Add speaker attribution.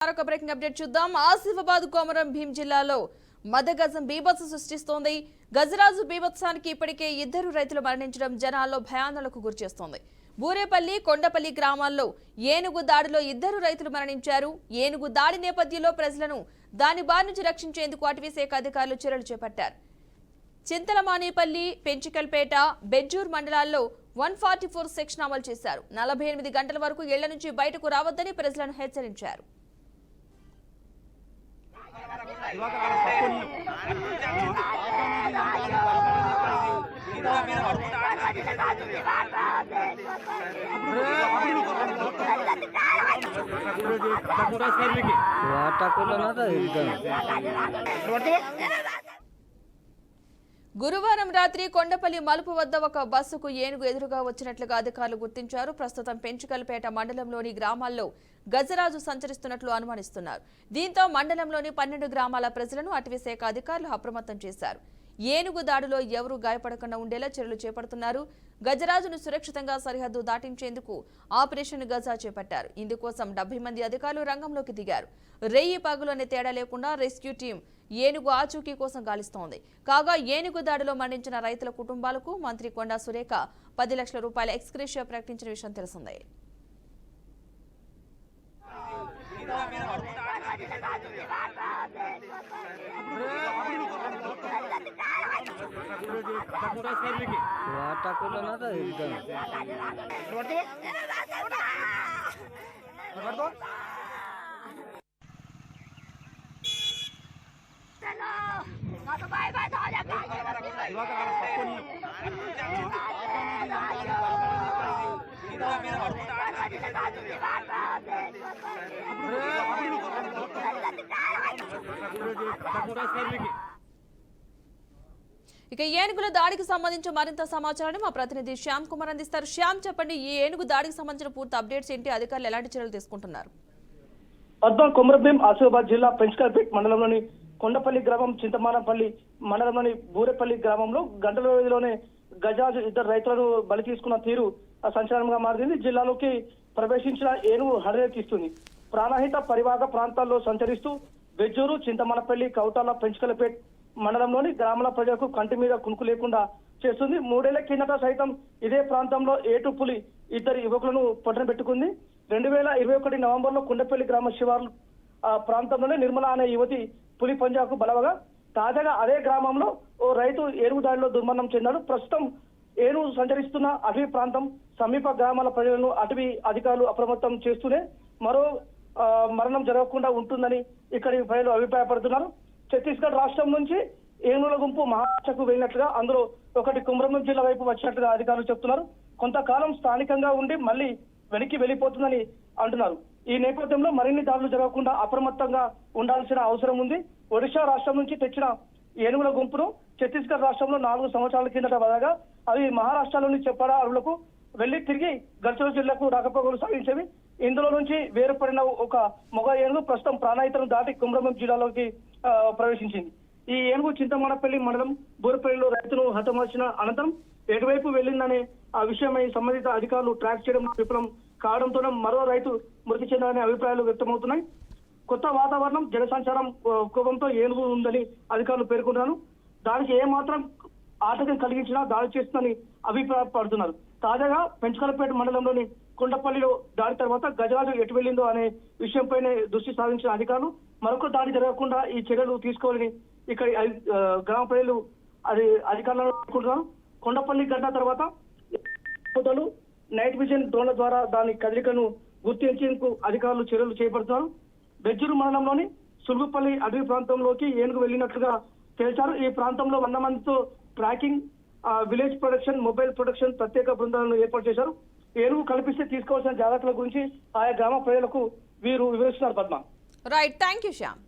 Speaker 1: మరొక breaking update చూద్దాం. ఆసిఫాబాద్ కొమరం భీం జిల్లాలో మదగజం బీభత్సం సృష్టిస్తోంది. గజరాజు బీభత్సానికి ఇప్పటికే 2 రైతులు మరణించడం జనాల్లో భయాందోళనకు గురిచేస్తోంది. బూరేపల్లి, కొండపల్లి గ్రామాల్లో ఏనుగు దాడిలో 2 రైతులు మరణించారు. ఏనుగు దాడి నేపథ్యంలో ప్రజలను దాని బారి నుంచి రక్షించేందుకు అటవీ శాఖ అధికారులు చర్యలు చేపట్టారు. చింతలమానేపల్లి, పెంచికల్పేట, బెజ్జూర్ మండలాల్లో 144 సెక్షన్ అమలు చేశారు. 48 గంటల వరకు ఇళ్ల నుంచి బయటకు రావద్దని ప్రజలను హెచ్చరించారు. గురువారం రాత్రి కొండపల్లి మలుపు వద్ద ఒక బస్సుకు ఏనుగు ఎదురుగా వచ్చినట్లుగా అధికారులు గుర్తించారు. ప్రస్తుతం పెంచుకల్పేట మండలంలోని గ్రామాల్లో గజరాజు సంచరిస్తున్నట్లు అనుమానిస్తున్నారు. దీంతో మండలంలోని 12 గ్రామాల ప్రజలను అటవీ శాఖ అధికారులు అప్రమత్తం చేశారు. ఏనుగు దాడిలో ఎవరూ గాయపడకుండా ఉండేలా చర్యలు చేపడుతున్నారు. గజరాజును సురక్షితంగా సరిహద్దు దాటించేందుకు ఆపరేషన్ గజా చేపట్టారు. ఇందుకోసం 70 మంది అధికారులు రంగంలోకి దిగారు. రెయ్యి పగులు అనే తేడా లేకుండా రెస్క్యూ టీం ఏనుగు ఆచూకీ కోసం గాలిస్తోంది. కాగా ఏనుగు దాడిలో మరణించిన రైతుల కుటుంబాలకు మంత్రి కొండా సురేఖ 10 లక్షల రూపాయల ఎక్స్గ్రేషియా ప్రకటించిన విషయం తెలిసిందే. ఇక ఏనుగుల దాడికి సంబంధించి మరింత సమాచారాన్ని మా ప్రతినిధి శ్యామ్ కుమార్ అందిస్తారు. శ్యామ్, చెప్పండి, ఈ ఏనుగు దాడికి సంబంధించిన పూర్తి అప్డేట్స్ ఏంటి? అధికారులు ఎలాంటి చర్యలు తీసుకుంటున్నారు?
Speaker 2: కొమరం భీం ఆసిఫాబాద్ జిల్లా పెంచుకల్పేట మండలంలోని కొండపల్లి గ్రామం, చింతమానపల్లి మండలంలోని బూరేపల్లి గ్రామంలో గంటల వ్యవధిలోనే గజరాజు 2 రైతులను బలి తీసుకున్న తీరు సంచలనంగా మారింది. జిల్లాలోకి ప్రవేశించిన ఏనుగు హడలెత్తిస్తుంది. ప్రాణహిత పరివాహక ప్రాంతాల్లో సంచరిస్తూ బెజ్జూరు, చింతమానపల్లి, కౌటాల, పెంచుకల్పేట మండలంలోని గ్రామాల ప్రజలకు కంటి మీద కునుకు లేకుండా చేస్తుంది. 3 ఏళ్ల కిందట సైతం ఇదే ప్రాంతంలో ఏటు పులి 2 యువకులను పొట్టన పెట్టుకుంది. 2021 నవంబర్లో కొండపల్లి గ్రామ శివార్లు ప్రాంతంలోనే నిర్మల అనే యువతి పులి పంజాకు బలవగా తాజాగా అదే గ్రామంలో ఓ రైతు ఏనుగు దాడిలో దుర్మరణం చెందాడు. ప్రస్తుతం ఏనుగు సంచరిస్తున్న అటవీ ప్రాంతం సమీప గ్రామాల ప్రజలను అటవీ అధికారులు అప్రమత్తం చేస్తూనే మరో మరణం జరగకుండా ఉంటుందని ఇక్కడి ప్రజలు అభిప్రాయపడుతున్నారు. ఛత్తీస్గఢ్ రాష్ట్రం నుంచి ఏనుగుల గుంపు మహారాష్ట్రకు వెళ్ళినట్లుగా, అందులో ఒకటి కొమరం జిల్లా వైపు వచ్చినట్లుగా అధికారులు చెప్తున్నారు. కొంతకాలం స్థానికంగా ఉండి మళ్ళీ వెనక్కి వెళ్ళిపోతుందని అంటున్నారు. ఈ నేపథ్యంలో మరిన్ని దాడులు జరగకుండా అప్రమత్తంగా ఉండాల్సిన అవసరం ఉంది. ఒడిశా రాష్ట్రం నుంచి తెచ్చిన ఏనుగుల గుంపును ఛత్తీస్గఢ్ రాష్ట్రంలో 4 సంవత్సరాల కిందట వదలగా అవి మహారాష్ట్రలోని చెప్పాడ అడవులకు వెళ్లి తిరిగి గడ్చిరోలి జిల్లాకు రాకపోకలు సాగించేవి. ఇందులో నుంచి వేరుపడిన ఒక మొగ ఏనుగు ప్రస్తుతం ప్రాణాయితను దాటి కొమరం జిల్లాలోకి ప్రవేశించింది. ఈ ఏనుగు చింతమానపల్లి మండలం బూరపల్లిలో రైతును హతమార్చిన అనంతరం ఎటువైపు వెళ్లిందనే ఆ విషయమై సంబంధిత అధికారులు ట్రాక్ చేయడం విఫలం కావడంతోనే మరో రైతు మృతి చెందాలనే అభిప్రాయాలు వ్యక్తమవుతున్నాయి. కొత్త వాతావరణం, జనసంచారం కోపంతో ఏనుగు ఉందని అధికారులు పేర్కొంటున్నారు. దానికి ఏమాత్రం ఆటంకం కలిగించినా దాడి చేస్తుందని అభిప్రాయపడుతున్నారు. తాజాగా పెంచుకలపేట మండలంలోని కొండపల్లిలో దాడి తర్వాత గజరాజు ఎటు వెళ్లిందో అనే విషయంపైనే దృష్టి సాధించిన అధికారులు మరొక దాడి జరగకుండా ఈ చర్యలు తీసుకోవాలని ఇక్కడి గ్రామ ప్రజలు అధికారులను కోరుకుంటున్నారు. కొండపల్లి గడ్డ తర్వాత నైట్ విజన్ డ్రోన్ల ద్వారా దాని కదలికను గుర్తించేందుకు అధికారులు చర్యలు చేపడుతున్నారు. బెజ్జూరు మండలంలోని సుల్గుపల్లి అటవీ ప్రాంతంలోకి ఏనుగు వెళ్లినట్లుగా తేల్చారు. ఈ ప్రాంతంలో 100 మందితో tracking, village production, mobile production ప్రత్యేక బృందాలను ఏర్పాటు చేశారు. ఏనుగు కల్పిస్తే తీసుకోవాల్సిన జాగ్రత్తల గురించి ఆయా గ్రామ ప్రజలకు వీరు వివరిస్తున్నారు. Padma.
Speaker 1: Right, thank you Shyam.